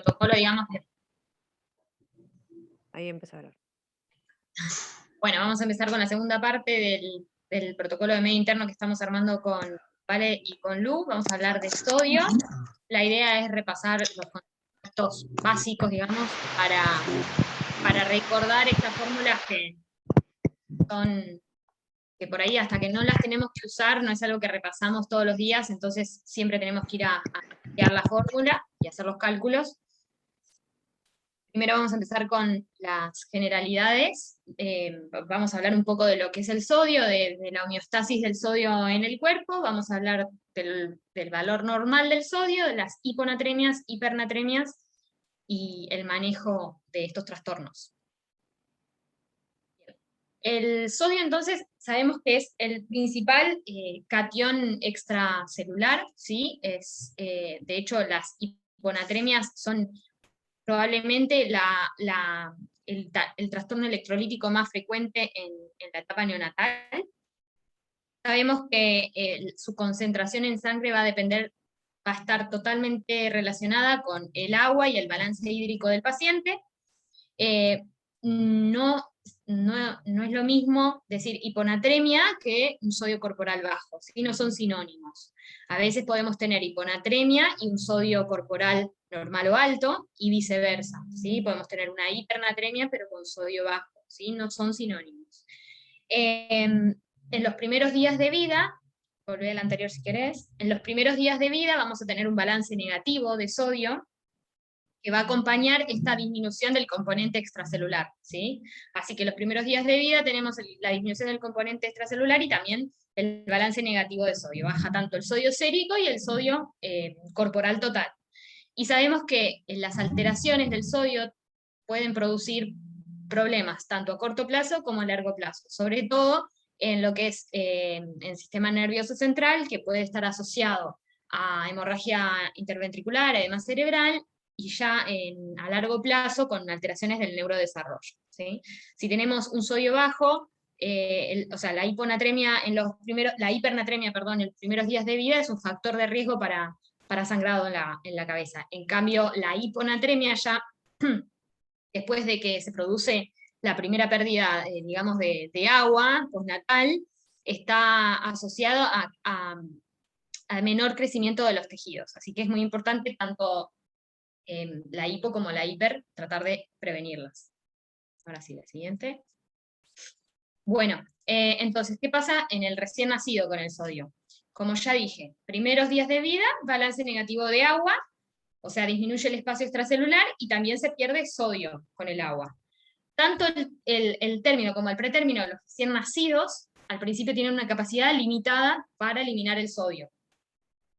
protocolo, digamos, Ahí empezó a hablar. bueno, vamos a empezar con la segunda parte del protocolo de medio interno que estamos armando con Vale y con Lu. Vamos a hablar de sodio. La idea es repasar los conceptos básicos, digamos, para recordar estas fórmulas que son, que por ahí hasta que no las tenemos que usar, no es algo que repasamos todos los días, entonces siempre tenemos que ir a estudiar la fórmula y hacer los cálculos. Primero vamos a empezar con las generalidades. Vamos a hablar un poco de lo que es el sodio, de la homeostasis del sodio en el cuerpo. Vamos a hablar del valor normal del sodio, de las hiponatremias, hipernatremias y el manejo de estos trastornos. El sodio, entonces, sabemos que es el principal catión extracelular, ¿sí? De hecho, las hiponatremias son probablemente el trastorno electrolítico más frecuente en la etapa neonatal. Sabemos que su concentración en sangre va a estar totalmente relacionada con el agua y el balance hídrico del paciente. No es lo mismo decir hiponatremia que un sodio corporal bajo, ¿sí? No son sinónimos. A veces podemos tener hiponatremia y un sodio corporal normal o alto, y viceversa, ¿sí? Podemos tener una hipernatremia pero con sodio bajo, ¿sí? No son sinónimos. En los primeros días de vida, volví al anterior si querés, en los primeros días de vida vamos a tener un balance negativo de sodio, que va a acompañar esta disminución del componente extracelular, ¿sí? Así que los primeros días de vida tenemos la disminución del componente extracelular y también el balance negativo de sodio. Baja tanto el sodio sérico y el sodio corporal total. Y sabemos que las alteraciones del sodio pueden producir problemas, tanto a corto plazo como a largo plazo, sobre todo en lo que es el sistema nervioso central, que puede estar asociado a hemorragia interventricular, edema cerebral, y ya a largo plazo con alteraciones del neurodesarrollo, ¿sí? Si tenemos un sodio bajo, o sea, la hiponatremia la hipernatremia, perdón, en los primeros días de vida es un factor de riesgo para sangrado en la cabeza. En cambio, la hiponatremia ya, después de que se produce la primera pérdida, digamos, de agua postnatal, está asociado a menor crecimiento de los tejidos. Así que es muy importante tanto la hipo como la hiper, tratar de prevenirlas. Ahora sí, la siguiente. Bueno, entonces, ¿qué pasa en el recién nacido con el sodio? Como ya dije, primeros días de vida, balance negativo de agua, o sea, disminuye el espacio extracelular y también se pierde sodio con el agua. Tanto el término como el pretérmino, los recién nacidos, al principio tienen una capacidad limitada para eliminar el sodio.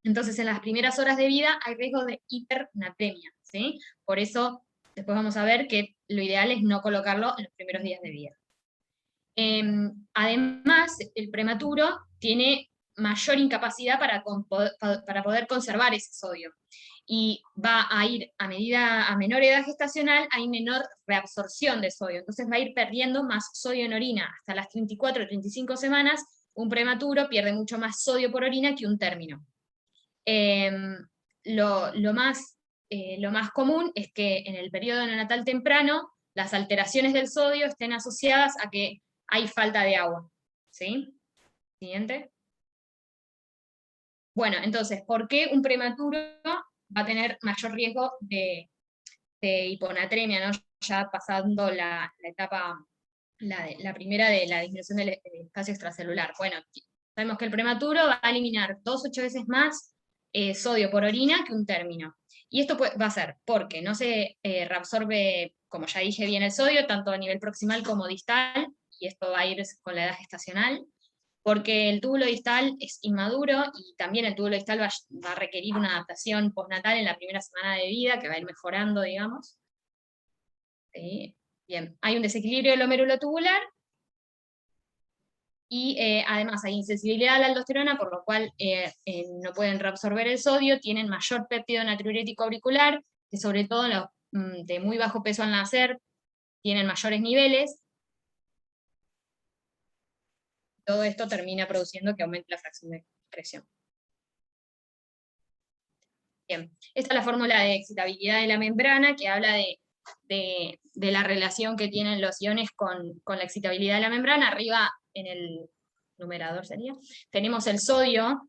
Entonces, en las primeras horas de vida hay riesgo de hipernatremia, ¿sí? Por eso, después vamos a ver que lo ideal es no colocarlo en los primeros días de vida. Además, el prematuro tiene mayor incapacidad para poder conservar ese sodio. Y va a ir, a menor edad gestacional, hay menor reabsorción de sodio. Entonces va a ir perdiendo más sodio en orina. Hasta las 34 o 35 semanas, un prematuro pierde mucho más sodio por orina que un término. Lo más común es que en el periodo neonatal temprano las alteraciones del sodio estén asociadas a que hay falta de agua. ¿Sí? Siguiente. Bueno, entonces, ¿por qué un prematuro va a tener mayor riesgo de hiponatremia, ¿no? Ya pasando la etapa, la primera de la disminución del espacio extracelular? Bueno, sabemos que el prematuro va a eliminar 2 a 8 veces más sodio por orina que un término. Y esto va a ser porque no se reabsorbe, como ya dije bien, el sodio, tanto a nivel proximal como distal, y esto va a ir con la edad gestacional, porque el túbulo distal es inmaduro y también el túbulo distal va a requerir una adaptación postnatal en la primera semana de vida, que va a ir mejorando, digamos. ¿Sí? Bien, hay un desequilibrio del glomérulo tubular, y además hay insensibilidad a la aldosterona, por lo cual no pueden reabsorber el sodio, tienen mayor péptido natriurético auricular, que sobre todo los de muy bajo peso al nacer tienen mayores niveles. Todo esto termina produciendo que aumente la fracción de excreción. Bien, esta es la fórmula de excitabilidad de la membrana, que habla de la relación que tienen los iones con la excitabilidad de la membrana. Arriba, en el numerador sería, tenemos el sodio,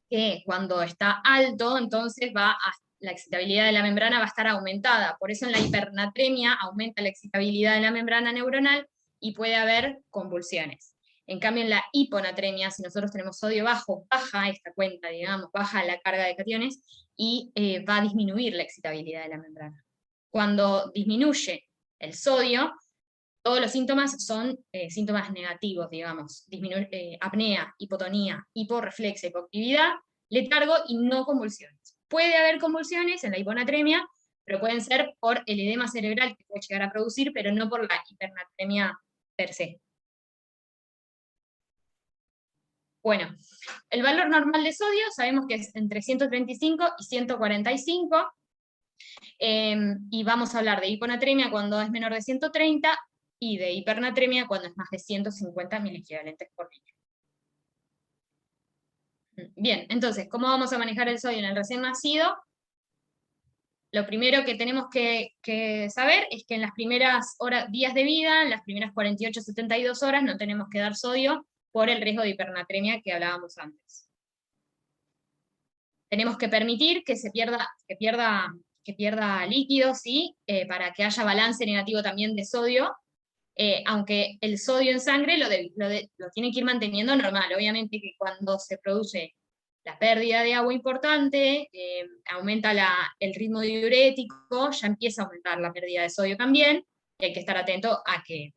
que cuando está alto, entonces la excitabilidad de la membrana va a estar aumentada. Por eso en la hipernatremia aumenta la excitabilidad de la membrana neuronal y puede haber convulsiones. En cambio, en la hiponatremia, si nosotros tenemos sodio bajo, baja esta cuenta, digamos, baja la carga de cationes y va a disminuir la excitabilidad de la membrana. Cuando disminuye el sodio, todos los síntomas son síntomas negativos, digamos, apnea, hipotonía, hiporreflexia, hipoactividad, letargo y no convulsiones. Puede haber convulsiones en la hiponatremia, pero pueden ser por el edema cerebral que puede llegar a producir, pero no por la hipernatremia per se. Bueno, el valor normal de sodio sabemos que es entre 135 y 145, y vamos a hablar de hiponatremia cuando es menor de 130, y de hipernatremia cuando es más de 150 miliequivalentes por litro. Bien, entonces, ¿cómo vamos a manejar el sodio en el recién nacido? Lo primero que tenemos que saber es que en las primeras días de vida, en las primeras 48-72 horas, no tenemos que dar sodio por el riesgo de hipernatremia que hablábamos antes. Tenemos que permitir que pierda líquidos, ¿sí? Para que haya balance negativo también de sodio, aunque el sodio en sangre lo tiene que ir manteniendo normal. Obviamente que cuando se produce la pérdida de agua importante, aumenta el ritmo diurético, ya empieza a aumentar la pérdida de sodio también, y hay que estar atento a que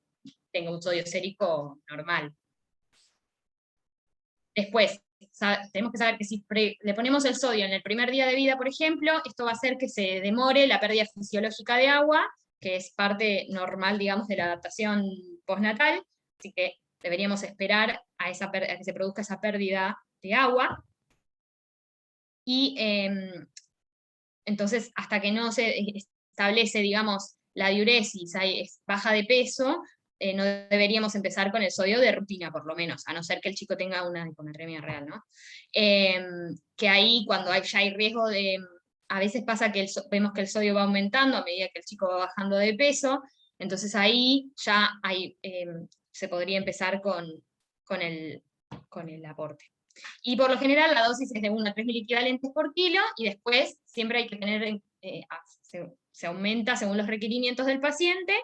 tenga un sodio sérico normal. Después, tenemos que saber que si le ponemos el sodio en el primer día de vida, por ejemplo, esto va a hacer que se demore la pérdida fisiológica de agua, que es parte normal, digamos, de la adaptación postnatal, así que deberíamos esperar a que se produzca esa pérdida de agua, y entonces hasta que no se establece, digamos, la diuresis, baja de peso, no deberíamos empezar con el sodio de rutina, por lo menos, a no ser que el chico tenga una hiponatremia real, ¿no? Que ahí, cuando ya hay riesgo de... A veces pasa que vemos que el sodio va aumentando a medida que el chico va bajando de peso, entonces ahí ya se podría empezar con el aporte. Y por lo general la dosis es de 1 a 3 miliequivalentes por kilo, y después siempre hay que tener, se aumenta según los requerimientos del paciente,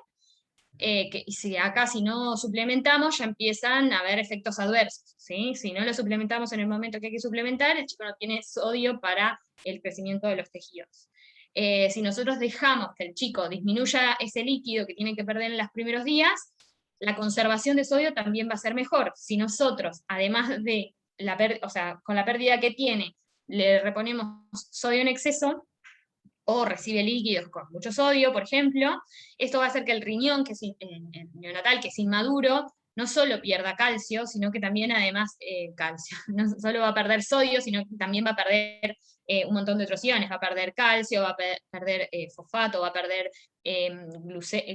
y si no suplementamos ya empiezan a haber efectos adversos, ¿sí? Si no lo suplementamos en el momento que hay que suplementar, el chico no tiene sodio para el crecimiento de los tejidos. Si nosotros dejamos que el chico disminuya ese líquido que tiene que perder en los primeros días, la conservación de sodio también va a ser mejor. Si nosotros, además de con la pérdida que tiene, le reponemos sodio en exceso, o recibe líquidos con mucho sodio, por ejemplo, esto va a hacer que el riñón, el neonatal, que es inmaduro, no solo pierda calcio, sino que también además calcio. No solo va a perder sodio, sino que también va a perder un montón de otros iones, va a perder calcio, va a perder fosfato, va a perder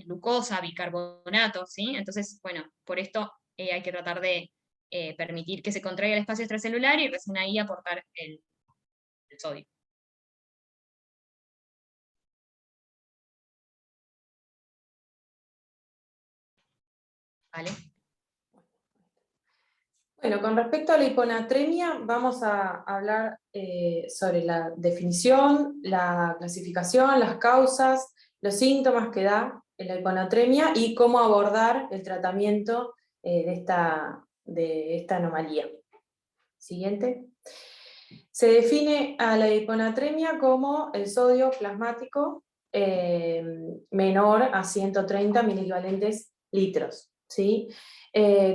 glucosa, bicarbonato, ¿sí? Entonces, bueno, por esto hay que tratar de permitir que se contraiga el espacio extracelular y recién ahí aportar el sodio. ¿Vale? Bueno, con respecto a la hiponatremia, vamos a hablar sobre la definición, la clasificación, las causas, los síntomas que da la hiponatremia y cómo abordar el tratamiento de esta anomalía. Siguiente. Se define a la hiponatremia como el sodio plasmático menor a 130 miliequivalentes litros, ¿sí?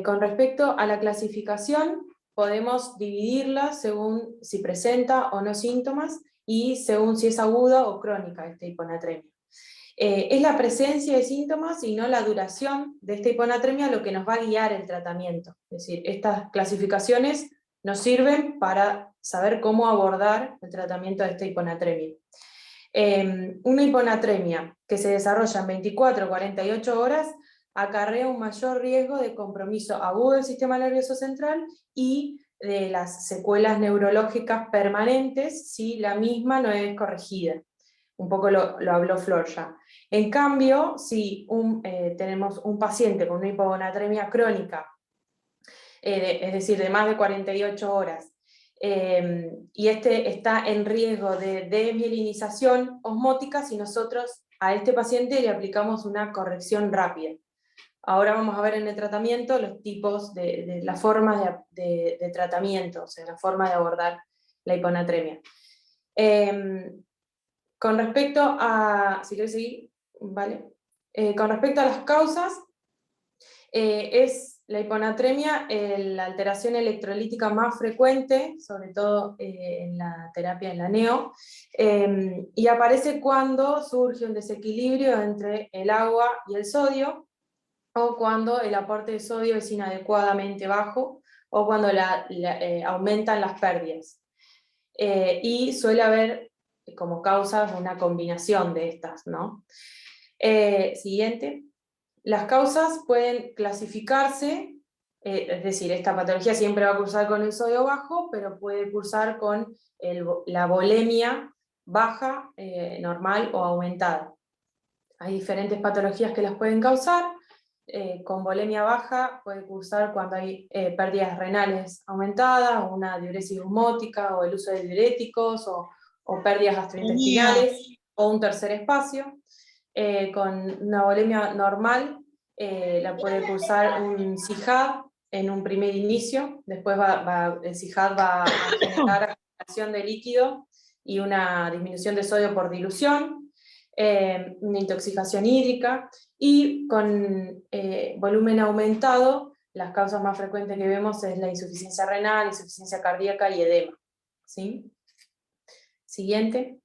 Con respecto a la clasificación, podemos dividirla según si presenta o no síntomas y según si es aguda o crónica esta hiponatremia. Es la presencia de síntomas y no la duración de esta hiponatremia lo que nos va a guiar el tratamiento. Es decir, estas clasificaciones nos sirven para saber cómo abordar el tratamiento de esta hiponatremia. Una hiponatremia que se desarrolla en 24 o 48 horas acarrea un mayor riesgo de compromiso agudo del sistema nervioso central y de las secuelas neurológicas permanentes si la misma no es corregida. Un poco lo habló Flor ya. En cambio, si tenemos un paciente con una hiponatremia crónica, es decir, de más de 48 horas, y este está en riesgo de desmielinización osmótica, si nosotros a este paciente le aplicamos una corrección rápida. Ahora vamos a ver en el tratamiento los tipos de las formas de tratamiento, o sea, la forma de abordar la hiponatremia. Con respecto a, si quieres seguir, ¿vale? Con respecto a las causas, es la hiponatremia la alteración electrolítica más frecuente, sobre todo en la terapia en la neo, y aparece cuando surge un desequilibrio entre el agua y el sodio, o cuando el aporte de sodio es inadecuadamente bajo, o cuando aumentan las pérdidas. Y suele haber como causas una combinación de estas, ¿no? Siguiente. Las causas pueden clasificarse, es decir, esta patología siempre va a cursar con el sodio bajo, pero puede cursar con la volemia baja, normal o aumentada. Hay diferentes patologías que las pueden causar. Con volemia baja puede cursar cuando hay pérdidas renales aumentadas, o una diuresis osmótica, o el uso de diuréticos, o pérdidas gastrointestinales, o un tercer espacio. Con una volemia normal la puede cursar un CIJAD en un primer inicio, después el CIJAD va a generar acumulación de líquido y una disminución de sodio por dilución, una intoxicación hídrica, y con volumen aumentado, las causas más frecuentes que vemos es la insuficiencia renal, insuficiencia cardíaca y edema. ¿Sí? Siguiente.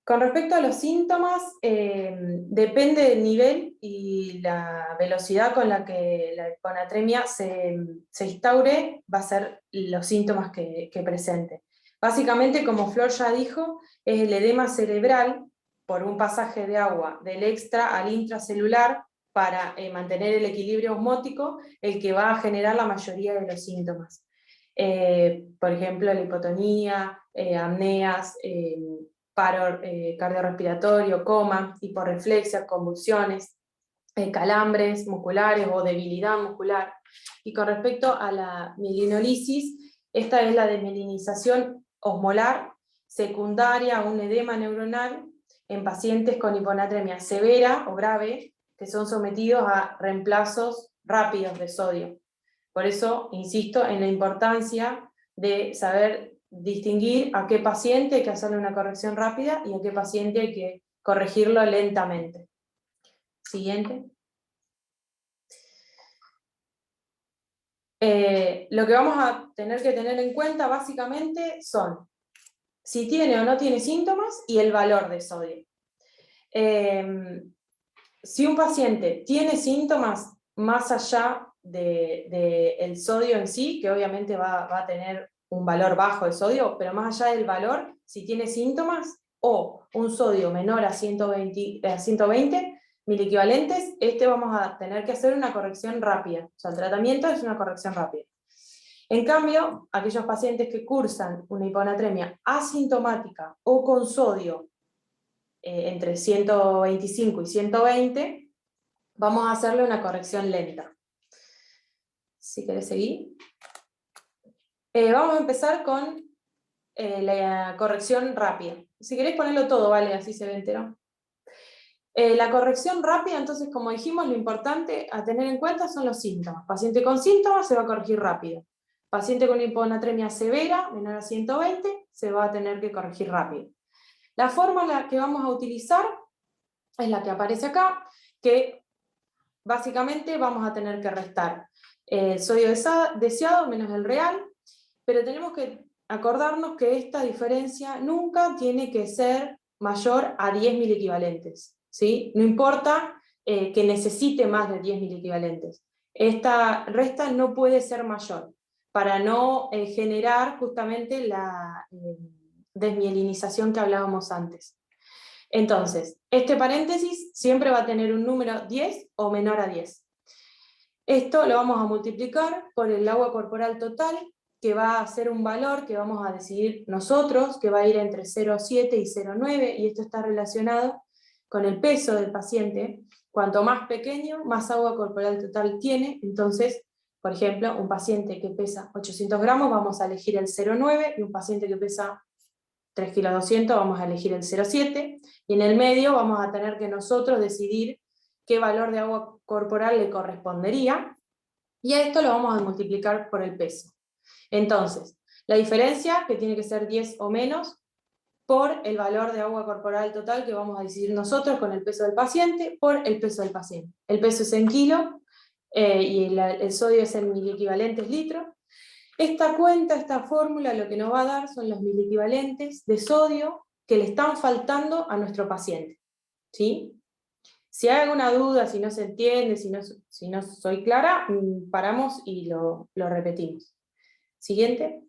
Con respecto a los síntomas, depende del nivel y la velocidad con la que la hiponatremia se instaure, va a ser los síntomas que presente. Básicamente, como Flor ya dijo, es el edema cerebral por un pasaje de agua del extra al intracelular para mantener el equilibrio osmótico, el que va a generar la mayoría de los síntomas. Por ejemplo, la hipotonía, apneas, paro cardiorrespiratorio, coma, hiporreflexia, convulsiones, calambres musculares o debilidad muscular. Y con respecto a la mielinolisis, esta es la desmielinización osmolar secundaria a un edema neuronal en pacientes con hiponatremia severa o grave que son sometidos a reemplazos rápidos de sodio. Por eso insisto en la importancia de saber distinguir a qué paciente hay que hacerle una corrección rápida y a qué paciente hay que corregirlo lentamente. Siguiente. Lo que vamos a tener que tener en cuenta básicamente son si tiene o no tiene síntomas y el valor de sodio. Si un paciente tiene síntomas más allá del sodio en sí, que obviamente va a tener un valor bajo de sodio, pero más allá del valor, si tiene síntomas o un sodio menor a 120 miliequivalentes, vamos a tener que hacer una corrección rápida. O sea, el tratamiento es una corrección rápida. En cambio, aquellos pacientes que cursan una hiponatremia asintomática o con sodio entre 125 y 120, vamos a hacerle una corrección lenta. Si querés seguir. Vamos a empezar con la corrección rápida. Si queréis ponerlo todo, vale, así se ve entero. La corrección rápida, entonces, como dijimos, lo importante a tener en cuenta son los síntomas. Paciente con síntomas se va a corregir rápido. Paciente con hiponatremia severa, menor a 120, se va a tener que corregir rápido. La fórmula que vamos a utilizar es la que aparece acá, que básicamente vamos a tener que restar el sodio deseado menos el real, pero tenemos que acordarnos que esta diferencia nunca tiene que ser mayor a 10 miliequivalentes, ¿sí? No importa que necesite más de 10 miliequivalentes. Esta resta no puede ser mayor, para no generar justamente la desmielinización que hablábamos antes. Entonces, este paréntesis siempre va a tener un número 10 o menor a 10. Esto lo vamos a multiplicar por el agua corporal total, que va a ser un valor que vamos a decidir nosotros, que va a ir entre 0,7 y 0,9, y esto está relacionado con el peso del paciente. Cuanto más pequeño, más agua corporal total tiene. Entonces, por ejemplo, un paciente que pesa 800 gramos, vamos a elegir el 0,9, y un paciente que pesa 3,2 kg, vamos a elegir el 0,7, y en el medio vamos a tener que nosotros decidir qué valor de agua corporal le correspondería, y a esto lo vamos a multiplicar por el peso. Entonces, la diferencia, que tiene que ser 10 o menos, por el valor de agua corporal total que vamos a decidir nosotros con el peso del paciente, por el peso del paciente. El peso es en kilo, y el sodio es en miliequivalentes litro. Esta cuenta, esta fórmula, lo que nos va a dar son los miliequivalentes de sodio que le están faltando a nuestro paciente, ¿sí? Si hay alguna duda, si no se entiende, si no soy clara, paramos y lo repetimos. Siguiente.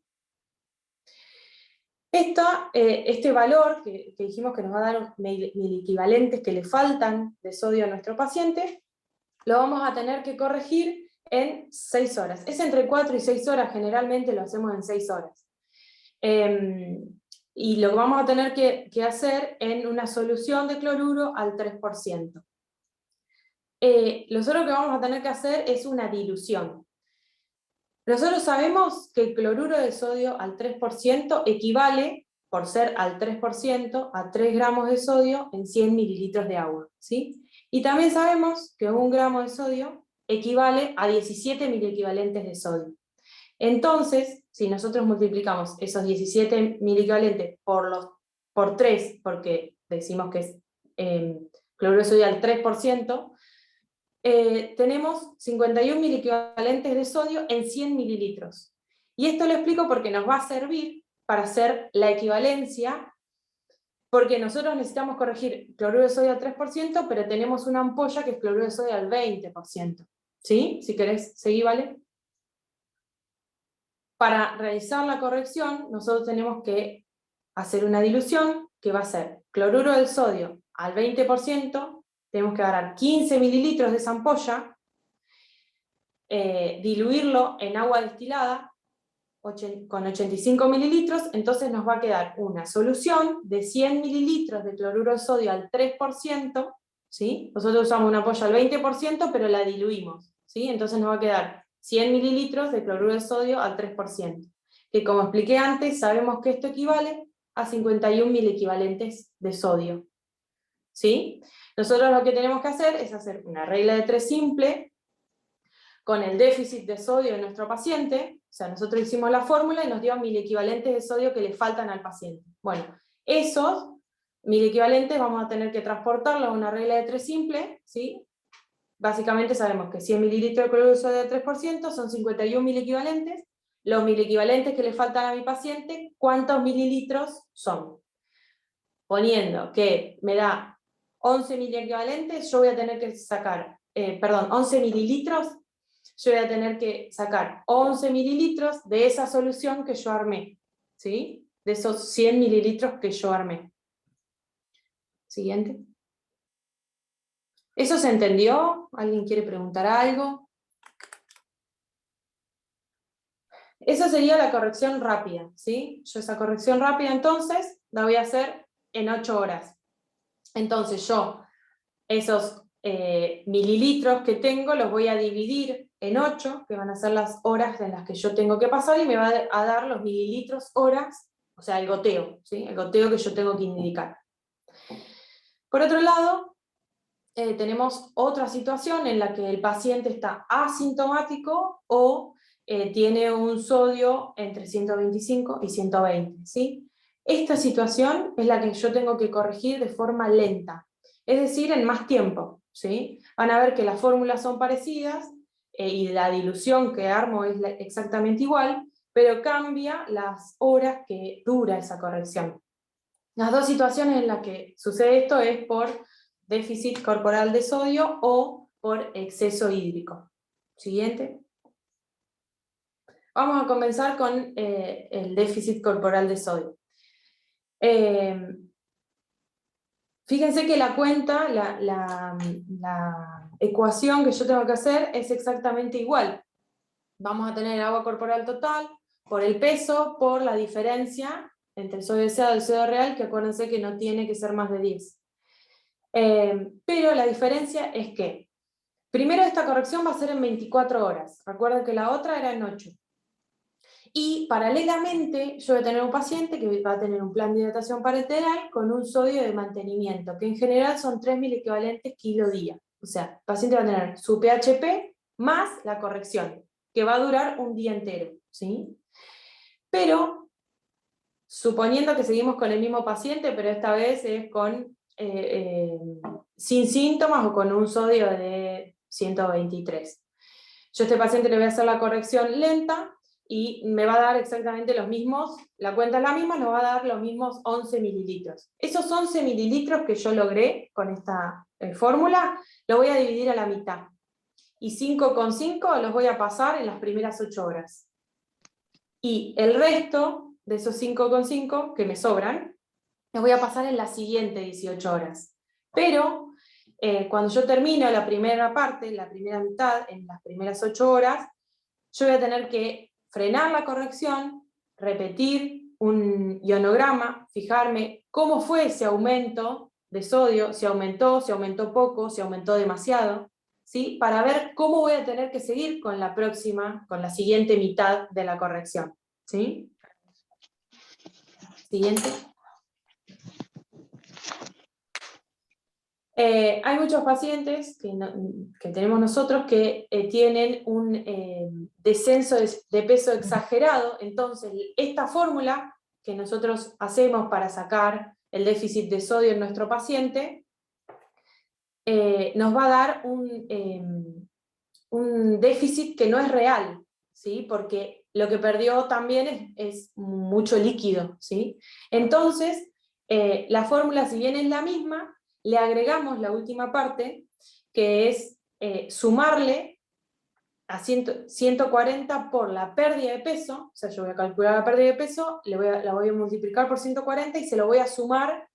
Este valor que dijimos que nos va a dar miliequivalentes que le faltan de sodio a nuestro paciente, lo vamos a tener que corregir en 6 horas. Es entre 4 y 6 horas, generalmente lo hacemos en 6 horas. Y lo vamos a tener que hacer en una solución de cloruro al 3%. Nosotros lo que vamos a tener que hacer es una dilución. Nosotros sabemos que el cloruro de sodio al 3% equivale, por ser al 3%, a 3 gramos de sodio en 100 mililitros de agua, ¿sí? Y también sabemos que 1 gramo de sodio equivale a 17 miliequivalentes de sodio. Entonces, si nosotros multiplicamos esos 17 miliequivalentes por 3, porque decimos que es cloruro de sodio al 3%, tenemos 51 miliequivalentes de sodio en 100 mililitros. Y esto lo explico porque nos va a servir para hacer la equivalencia, porque nosotros necesitamos corregir cloruro de sodio al 3%, pero tenemos una ampolla que es cloruro de sodio al 20%. ¿Sí? Si querés, seguí, ¿vale? Para realizar la corrección, nosotros tenemos que hacer una dilución, que va a ser cloruro del sodio al 20%, tenemos que agarrar 15 mililitros de esa ampolla, diluirlo en agua destilada con 85 mililitros, entonces nos va a quedar una solución de 100 mililitros de cloruro de sodio al 3%, ¿sí? Nosotros usamos una ampolla al 20%, pero la diluimos, ¿sí? Entonces nos va a quedar 100 mililitros de cloruro de sodio al 3%, que como expliqué antes, sabemos que esto equivale a 51 miliequivalentes de sodio, ¿sí? Nosotros lo que tenemos que hacer es hacer una regla de 3 simple con el déficit de sodio de nuestro paciente. O sea, nosotros hicimos la fórmula y nos dio miliequivalentes de sodio que le faltan al paciente. Bueno, esos miliequivalentes vamos a tener que transportarlos a una regla de 3 simple, ¿sí? Básicamente sabemos que 100 mililitros de cloruro de sodio del 3% son 51 miliequivalentes. Los miliequivalentes que le faltan a mi paciente, ¿cuántos mililitros son? Poniendo que me da 11 miliequivalentes, yo voy a tener que sacar, 11 mililitros, yo voy a tener que sacar 11 mililitros de esa solución que yo armé, ¿sí? De esos 100 mililitros que yo armé. Siguiente. ¿Eso se entendió? ¿Alguien quiere preguntar algo? Esa sería la corrección rápida, ¿sí? Yo esa corrección rápida entonces la voy a hacer en 8 horas. Entonces yo esos mililitros que tengo los voy a dividir en 8, que van a ser las horas en las que yo tengo que pasar, y me va a dar los mililitros horas, o sea, el goteo, ¿sí? El goteo que yo tengo que indicar. Por otro lado, tenemos otra situación en la que el paciente está asintomático o tiene un sodio entre 125 y 120, ¿sí? Esta situación es la que yo tengo que corregir de forma lenta, es decir, en más tiempo, ¿sí? Van a ver que las fórmulas son parecidas y la dilución que armo es exactamente igual, pero cambia las horas que dura esa corrección. Las dos situaciones en las que sucede esto es por déficit corporal de sodio o por exceso hídrico. Siguiente. Vamos a comenzar con el déficit corporal de sodio. Fíjense que la cuenta, la ecuación que yo tengo que hacer es exactamente igual. Vamos a tener agua corporal total, por el peso, por la diferencia entre el sodio deseado y el sodio real, que acuérdense que no tiene que ser más de 10. Pero la diferencia es que, primero esta corrección va a ser en 24 horas, recuerden que la otra era en 8. Y paralelamente yo voy a tener un paciente que va a tener un plan de hidratación parenteral con un sodio de mantenimiento, que en general son 3.000 equivalentes kilo día. O sea, el paciente va a tener su PHP más la corrección, que va a durar un día entero, ¿sí? Pero, suponiendo que seguimos con el mismo paciente, pero esta vez es con, sin síntomas o con un sodio de 123. Yo a este paciente le voy a hacer la corrección lenta, y me va a dar exactamente los mismos, la cuenta es la misma, nos va a dar los mismos 11 mililitros. Esos 11 mililitros que yo logré con esta fórmula, lo voy a dividir a la mitad. Y 5,5 los voy a pasar en las primeras 8 horas. Y el resto de esos 5,5 que me sobran, los voy a pasar en las siguientes 18 horas. Pero cuando yo termino la primera parte, la primera mitad, en las primeras 8 horas, yo voy a tener que frenar la corrección, repetir un ionograma, fijarme cómo fue ese aumento de sodio, si aumentó poco, si aumentó demasiado, ¿sí? Para ver cómo voy a tener que seguir con la próxima, con la siguiente mitad de la corrección, ¿sí? Siguiente. Hay muchos pacientes que tenemos nosotros que tienen un descenso de peso exagerado, entonces esta fórmula que nosotros hacemos para sacar el déficit de sodio en nuestro paciente nos va a dar un déficit que no es real, ¿sí? Porque lo que perdió también es mucho líquido, ¿sí? Entonces, la fórmula, si bien es la misma, le agregamos la última parte, que es sumarle a 140 por la pérdida de peso, o sea, yo voy a calcular la pérdida de peso, la voy a multiplicar por 140 y se lo voy a sumar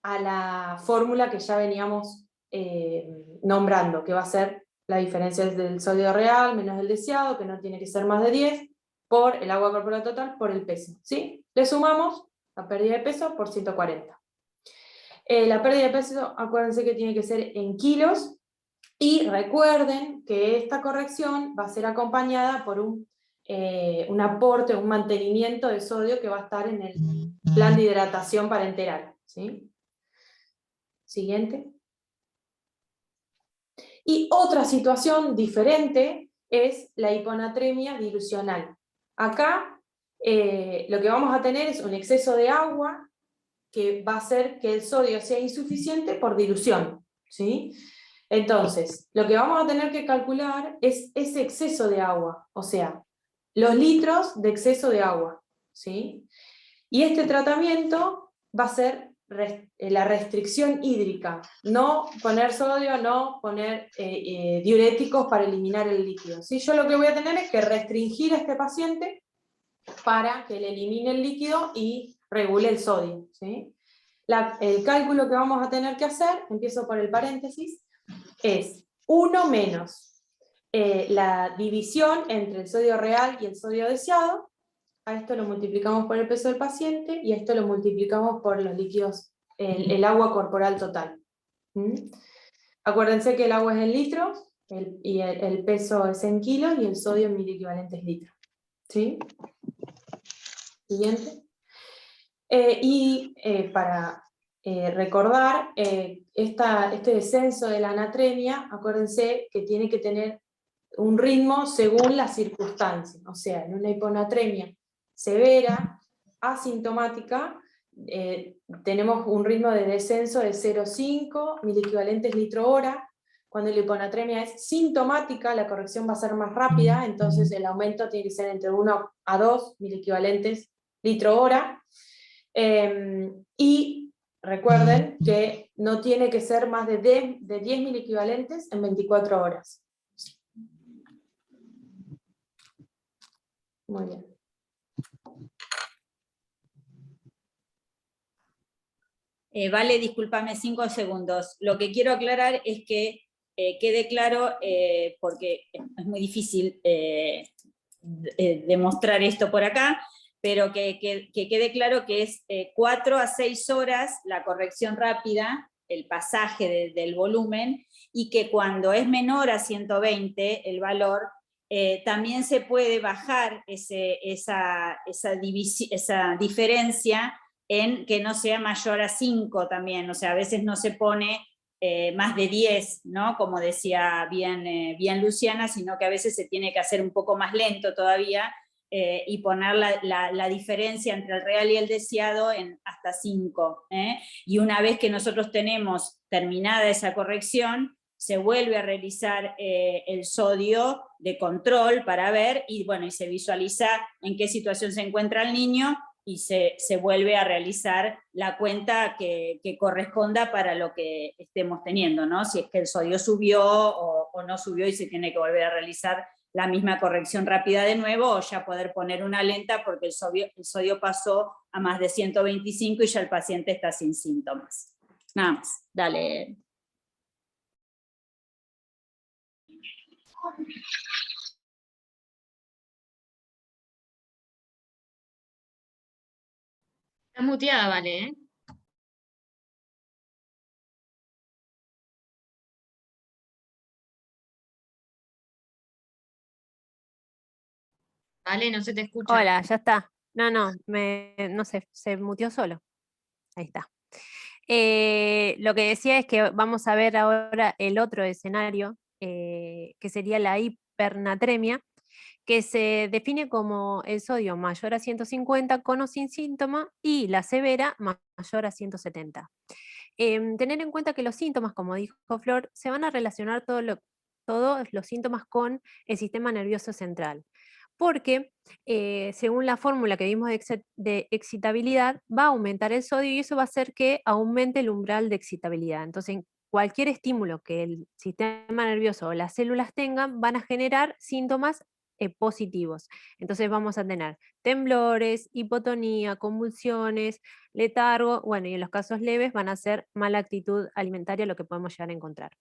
a la fórmula que ya veníamos nombrando, que va a ser la diferencia del sodio real menos el deseado, que no tiene que ser más de 10, por el agua corporal total por el peso, ¿sí? Le sumamos la pérdida de peso por 140. La pérdida de peso, acuérdense que tiene que ser en kilos, y recuerden que esta corrección va a ser acompañada por un aporte, un mantenimiento de sodio que va a estar en el plan de hidratación parenteral, ¿sí? Siguiente. Y otra situación diferente es la hiponatremia dilucional. Acá lo que vamos a tener es un exceso de agua que va a hacer que el sodio sea insuficiente por dilución, ¿sí? Entonces, lo que vamos a tener que calcular es ese exceso de agua, o sea, los litros de exceso de agua, ¿sí? Y este tratamiento va a ser la restricción hídrica, no poner sodio, no poner diuréticos para eliminar el líquido, ¿sí? Yo lo que voy a tener es que restringir a este paciente para que le elimine el líquido y regule el sodio, ¿sí? El cálculo que vamos a tener que hacer, empiezo por el paréntesis, es 1 menos la división entre el sodio real y el sodio deseado. A esto lo multiplicamos por el peso del paciente y a esto lo multiplicamos por los líquidos, el agua corporal total. Acuérdense que el agua es en litros, y el peso es en kilos y el sodio en miliequivalentes litros. ¿Sí? Siguiente. Para recordar, este descenso de la anatremia, acuérdense que tiene que tener un ritmo según las circunstancias. O sea, en una hiponatremia severa, asintomática, tenemos un ritmo de descenso de 0,5 miliequivalentes litro hora. Cuando la hiponatremia es sintomática, la corrección va a ser más rápida, entonces el aumento tiene que ser entre 1 a 2 miliequivalentes litro hora. Y recuerden que no tiene que ser más de 10 miliequivalentes en 24 horas. Muy bien. Vale, discúlpame 5 segundos. Lo que quiero aclarar es que quede claro, porque es muy difícil demostrar esto por acá, pero que quede claro que es 4 a 6 horas la corrección rápida, el pasaje del volumen, y que cuando es menor a 120 el valor, también se puede bajar esa diferencia en que no sea mayor a 5 también, o sea, a veces no se pone más de 10, ¿no? Como decía bien Luciana, sino que a veces se tiene que hacer un poco más lento todavía y poner la diferencia entre el real y el deseado en hasta 5. Y una vez que nosotros tenemos terminada esa corrección, se vuelve a realizar el sodio de control para ver, y bueno, y se visualiza en qué situación se encuentra el niño, y se vuelve a realizar la cuenta que corresponda para lo que estemos teniendo, ¿no? Si es que el sodio subió o no subió y se tiene que volver a realizar la misma corrección rápida de nuevo, o ya poder poner una lenta porque el sodio pasó a más de 125 y ya el paciente está sin síntomas. Nada más, dale. Estás muteada, Vale, ¿eh? Vale, no se te escucha. Hola, ya está. No sé, se muteó solo. Ahí está. Lo que decía es que vamos a ver ahora el otro escenario, que sería la hipernatremia, que se define como el sodio mayor a 150 con o sin síntoma y la severa mayor a 170. Tener en cuenta que los síntomas, como dijo Flor, se van a relacionar todos los síntomas con el sistema nervioso central, porque según la fórmula que vimos de excitabilidad, va a aumentar el sodio y eso va a hacer que aumente el umbral de excitabilidad. Entonces, cualquier estímulo que el sistema nervioso o las células tengan van a generar síntomas positivos. Entonces vamos a tener temblores, hipotonía, convulsiones, letargo, bueno, y en los casos leves van a ser mala actitud alimentaria, lo que podemos llegar a encontrar.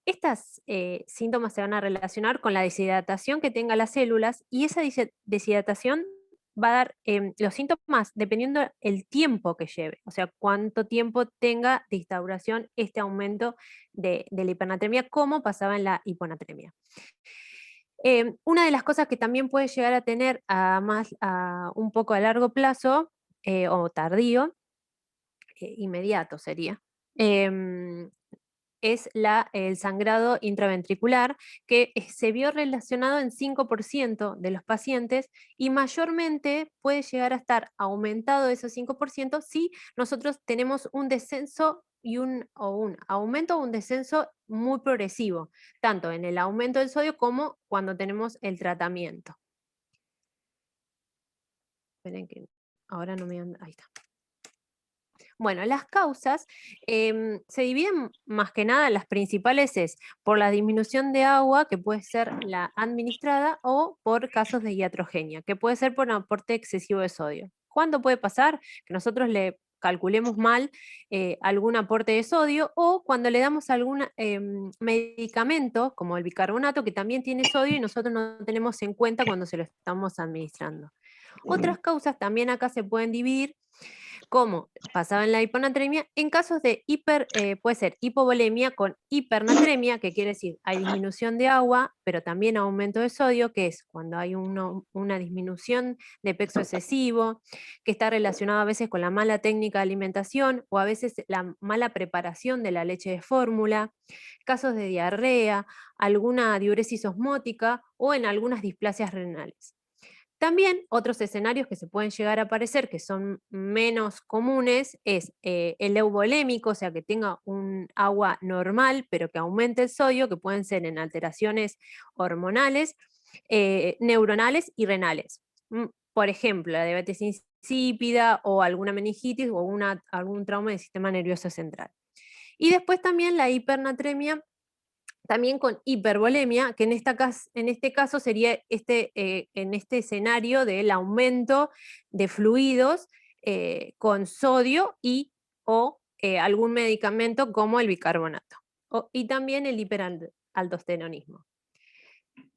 Estos síntomas se van a relacionar con la deshidratación que tenga las células, y esa deshidratación va a dar los síntomas dependiendo el tiempo que lleve, o sea, cuánto tiempo tenga de instauración este aumento de la hipernatremia, como pasaba en la hiponatremia. Una de las cosas que también puede llegar a tener un poco a largo plazo o tardío, inmediato sería, es el sangrado intraventricular, que se vio relacionado en 5% de los pacientes y mayormente puede llegar a estar aumentado esos 5% si nosotros tenemos un descenso y un aumento o un descenso muy progresivo, tanto en el aumento del sodio como cuando tenemos el tratamiento. Esperen que ahora no me anda, ahí está. Bueno, las causas se dividen más que nada, las principales es por la disminución de agua, que puede ser la administrada, o por casos de iatrogenia, que puede ser por un aporte excesivo de sodio. ¿Cuándo puede pasar? Que nosotros le calculemos mal algún aporte de sodio, o cuando le damos algún medicamento, como el bicarbonato, que también tiene sodio y nosotros no tenemos en cuenta cuando se lo estamos administrando. Otras causas también acá se pueden dividir, como pasaba en la hiponatremia, en casos de puede ser hipovolemia con hipernatremia, que quiere decir hay disminución de agua, pero también aumento de sodio, que es cuando hay una disminución de peso excesivo, que está relacionado a veces con la mala técnica de alimentación o a veces la mala preparación de la leche de fórmula, casos de diarrea, alguna diuresis osmótica o en algunas displasias renales. También otros escenarios que se pueden llegar a aparecer, que son menos comunes, es el euvolémico, o sea, que tenga un agua normal, pero que aumente el sodio, que pueden ser en alteraciones hormonales, neuronales y renales. Por ejemplo, la diabetes insípida o alguna meningitis o algún trauma del sistema nervioso central. Y después también la hipernatremia, también con hipervolemia, que en este caso sería en este escenario del aumento de fluidos con sodio o algún medicamento como el bicarbonato, y también el hiperaldosteronismo.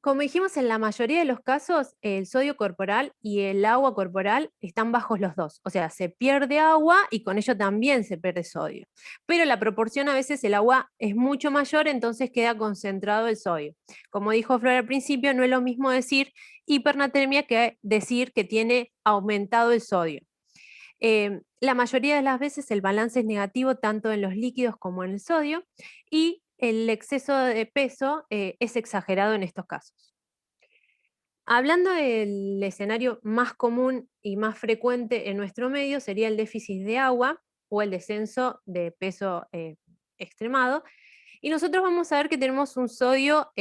Como dijimos, en la mayoría de los casos, el sodio corporal y el agua corporal están bajos los dos. O sea, se pierde agua y con ello también se pierde sodio. Pero la proporción a veces el agua es mucho mayor, entonces queda concentrado el sodio. Como dijo Flor al principio, no es lo mismo decir hipernatremia que decir que tiene aumentado el sodio. La mayoría de las veces el balance es negativo tanto en los líquidos como en el sodio y el exceso de peso es exagerado en estos casos. Hablando del escenario más común y más frecuente en nuestro medio sería el déficit de agua o el descenso de peso extremado. Y nosotros vamos a ver que tenemos un sodio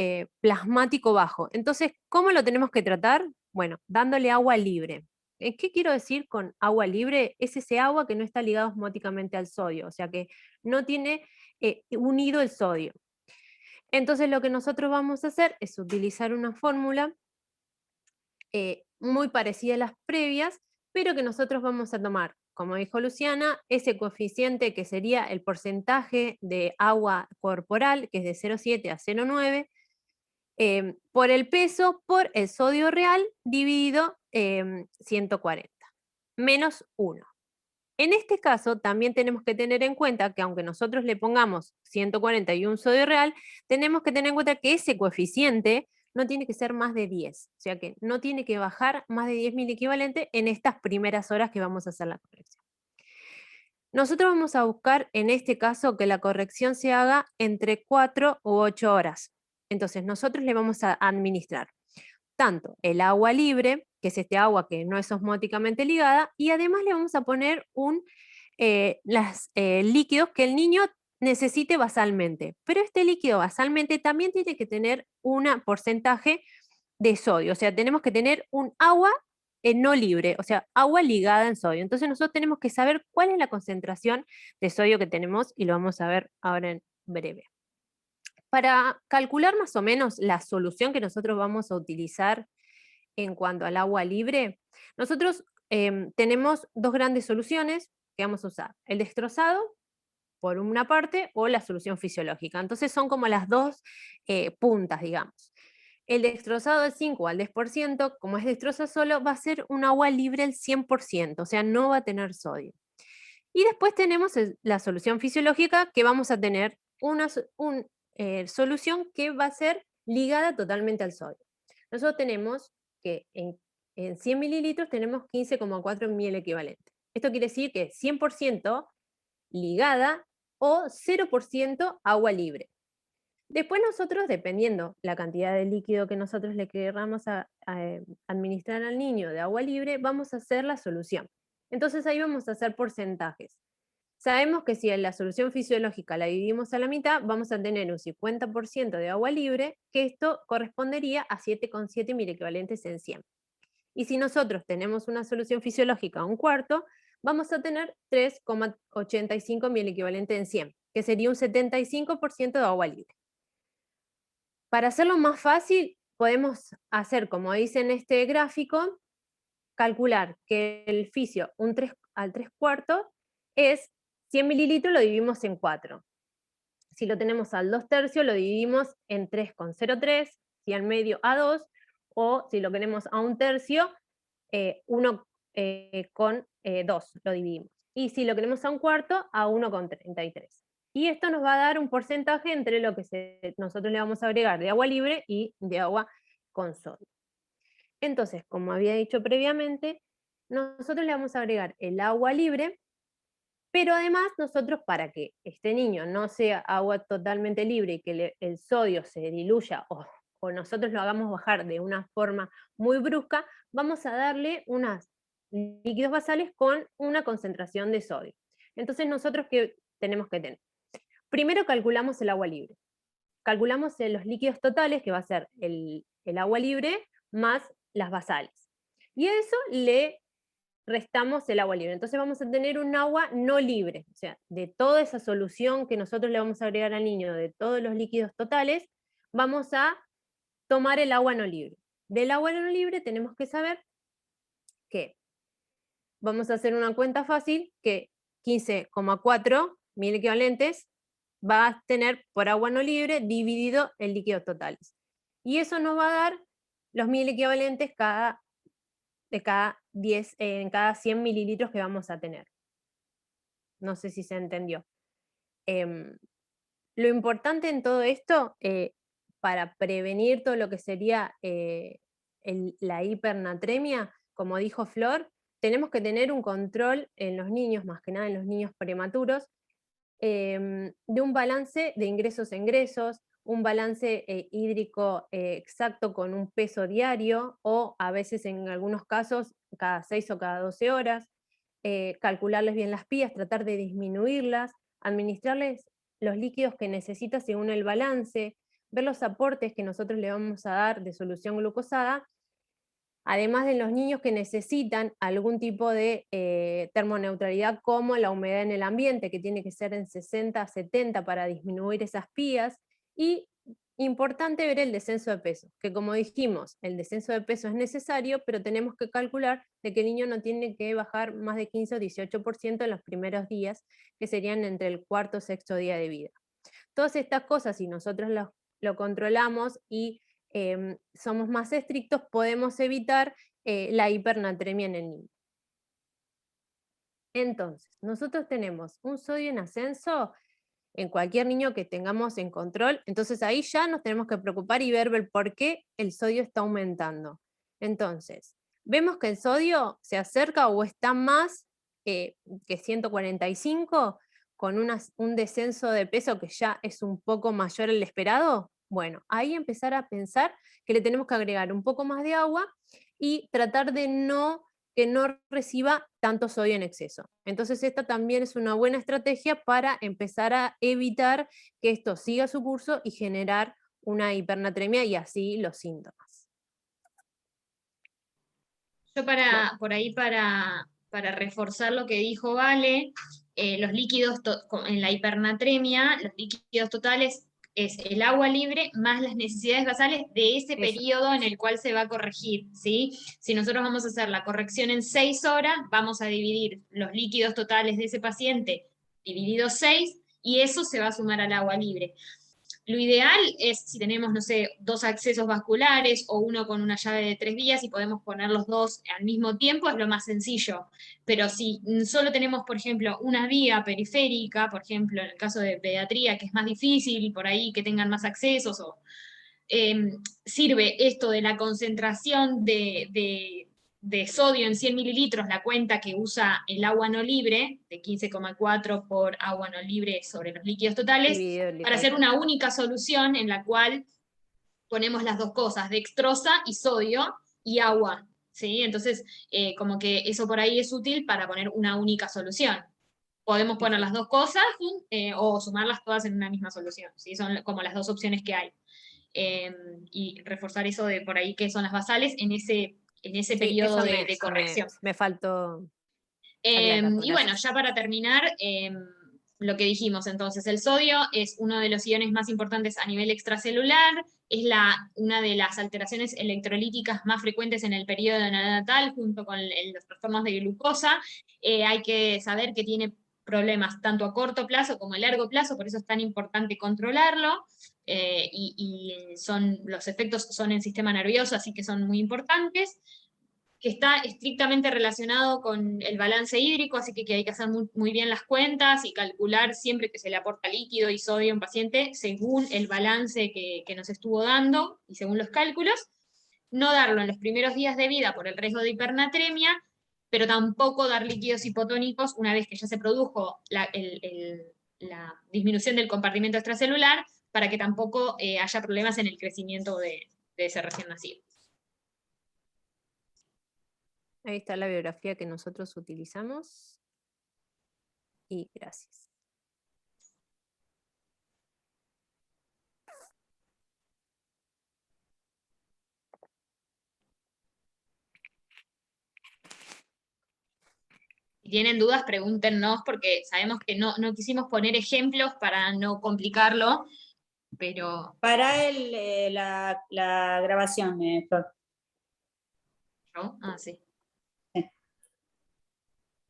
plasmático bajo. Entonces, ¿cómo lo tenemos que tratar? Bueno, dándole agua libre. ¿Qué quiero decir con agua libre? Es ese agua que no está ligado osmóticamente al sodio, o sea que no tiene unido el sodio. Entonces lo que nosotros vamos a hacer es utilizar una fórmula muy parecida a las previas, pero que nosotros vamos a tomar, como dijo Luciana, ese coeficiente que sería el porcentaje de agua corporal, que es de 0,7 a 0,9, por el peso por el sodio real dividido 140, menos 1. En este caso, también tenemos que tener en cuenta que aunque nosotros le pongamos 140 y un sodio real, tenemos que tener en cuenta que ese coeficiente no tiene que ser más de 10, o sea que no tiene que bajar más de 10 miliequivalentes en estas primeras horas que vamos a hacer la corrección. Nosotros vamos a buscar en este caso que la corrección se haga entre 4 u 8 horas. Entonces nosotros le vamos a administrar tanto el agua libre, que es este agua que no es osmóticamente ligada, y además le vamos a poner líquidos que el niño necesite basalmente. Pero este líquido basalmente también tiene que tener un porcentaje de sodio, o sea, tenemos que tener un agua no libre, o sea, agua ligada en sodio. Entonces nosotros tenemos que saber cuál es la concentración de sodio que tenemos y lo vamos a ver ahora en breve. Para calcular más o menos la solución que nosotros vamos a utilizar en cuanto al agua libre, nosotros tenemos dos grandes soluciones que vamos a usar. El destrozado, por una parte, o la solución fisiológica. Entonces son como las dos puntas, digamos. El destrozado del 5 al 10%, como es destrozado solo, va a ser un agua libre al 100%, o sea, no va a tener sodio. Y después tenemos la solución fisiológica, que vamos a tener una solución que va a ser ligada totalmente al sodio. Nosotros tenemos que en 100 mililitros tenemos 15,4 mil equivalentes. Esto quiere decir que 100% ligada o 0% agua libre. Después nosotros, dependiendo la cantidad de líquido que nosotros le queramos administrar al niño de agua libre, vamos a hacer la solución. Entonces ahí vamos a hacer porcentajes. Sabemos que si en la solución fisiológica la dividimos a la mitad, vamos a tener un 50% de agua libre, que esto correspondería a 7,7 miliequivalentes en 100. Y si nosotros tenemos una solución fisiológica a un cuarto, vamos a tener 3,85 miliequivalentes en 100, que sería un 75% de agua libre. Para hacerlo más fácil, podemos hacer, como dice en este gráfico, calcular que el fisio al 3/4 es 100 mililitros, lo dividimos en 4. Si lo tenemos al 2/3, lo dividimos en 3,03, si al medio a 2, o si lo queremos a 1/3, 1,2 lo dividimos. Y si lo queremos a 1/4, a 1,33. Y esto nos va a dar un porcentaje entre lo que nosotros le vamos a agregar de agua libre y de agua con sodio. Entonces, como había dicho previamente, nosotros le vamos a agregar el agua libre, pero además nosotros, para que este niño no sea agua totalmente libre y que el sodio se diluya o nosotros lo hagamos bajar de una forma muy brusca, vamos a darle unos líquidos basales con una concentración de sodio. Entonces nosotros, ¿qué tenemos que tener? Primero calculamos el agua libre. Calculamos los líquidos totales, que va a ser el agua libre más las basales. Y a eso le restamos el agua libre. Entonces vamos a tener un agua no libre. O sea, de toda esa solución que nosotros le vamos a agregar al niño, de todos los líquidos totales, vamos a tomar el agua no libre. Del agua no libre tenemos que saber que vamos a hacer una cuenta fácil, que 15,4 mil equivalentes va a tener por agua no libre dividido en líquidos totales. Y eso nos va a dar los 1000 equivalentes en cada 100 mililitros que vamos a tener. No sé si se entendió. Lo importante en todo esto, para prevenir todo lo que sería la hipernatremia, como dijo Flor, tenemos que tener un control en los niños, más que nada en los niños prematuros, de un balance de ingresos-egresos, un balance hídrico exacto con un peso diario, o a veces en algunos casos cada 6 o cada 12 horas, calcularles bien las pías, tratar de disminuirlas, administrarles los líquidos que necesita según el balance, ver los aportes que nosotros le vamos a dar de solución glucosada, además de los niños que necesitan algún tipo de termoneutralidad, como la humedad en el ambiente, que tiene que ser en 60 a 70 para disminuir esas pías, y importante ver el descenso de peso, que como dijimos, el descenso de peso es necesario, pero tenemos que calcular de que el niño no tiene que bajar más de 15 o 18% en los primeros días, que serían entre el cuarto o sexto día de vida. Todas estas cosas, si nosotros lo controlamos y somos más estrictos, podemos evitar la hipernatremia en el niño. Entonces, nosotros tenemos un sodio en ascenso en cualquier niño que tengamos en control, entonces ahí ya nos tenemos que preocupar y ver el por qué el sodio está aumentando. Entonces, vemos que el sodio se acerca o está más que 145, con un descenso de peso que ya es un poco mayor al esperado. Bueno, ahí empezar a pensar que le tenemos que agregar un poco más de agua y tratar de que no reciba tanto sodio en exceso. Entonces esta también es una buena estrategia para empezar a evitar que esto siga su curso y generar una hipernatremia y así los síntomas. Yo para reforzar lo que dijo Vale, los líquidos en la hipernatremia, los líquidos totales es el agua libre más las necesidades basales de ese periodo en el cual se va a corregir, ¿sí? Si nosotros vamos a hacer la corrección en 6 horas, vamos a dividir los líquidos totales de ese paciente dividido 6, y eso se va a sumar al agua libre. Lo ideal es si tenemos, no sé, 2 accesos vasculares o uno con una llave de 3 vías y podemos poner los dos al mismo tiempo, es lo más sencillo. Pero si solo tenemos, por ejemplo, una vía periférica, por ejemplo, en el caso de pediatría, que es más difícil, por ahí que tengan más accesos, sirve esto de la concentración de sodio en 100 mililitros, la cuenta que usa el agua no libre, de 15,4 por agua no libre sobre los líquidos totales, para hacer una única solución en la cual ponemos las dos cosas, dextrosa y sodio y agua, ¿sí? Entonces, como que eso por ahí es útil para poner una única solución. Podemos poner las dos cosas o sumarlas todas en una misma solución, ¿sí? Son como las dos opciones que hay. Y reforzar eso de por ahí que son las basales en ese periodo de corrección. Me faltó. Y bueno, ya para terminar, lo que dijimos entonces, el sodio es uno de los iones más importantes a nivel extracelular, es una de las alteraciones electrolíticas más frecuentes en el periodo neonatal, junto con los trastornos de glucosa. Hay que saber que tiene problemas tanto a corto plazo como a largo plazo, por eso es tan importante controlarlo, y los efectos son en el sistema nervioso, así que son muy importantes, que está estrictamente relacionado con el balance hídrico, así que hay que hacer muy bien las cuentas y calcular siempre que se le aporta líquido y sodio a un paciente según el balance que nos estuvo dando y según los cálculos. No darlo en los primeros días de vida por el riesgo de hipernatremia, pero tampoco dar líquidos hipotónicos una vez que ya se produjo la disminución del compartimento extracelular, para que tampoco haya problemas en el crecimiento de ese recién nacido. Ahí está la bibliografía que nosotros utilizamos. Y gracias. Si tienen dudas, pregúntenos, porque sabemos que no quisimos poner ejemplos para no complicarlo, pero... Para la grabación, Flor. ¿No? Ah, sí.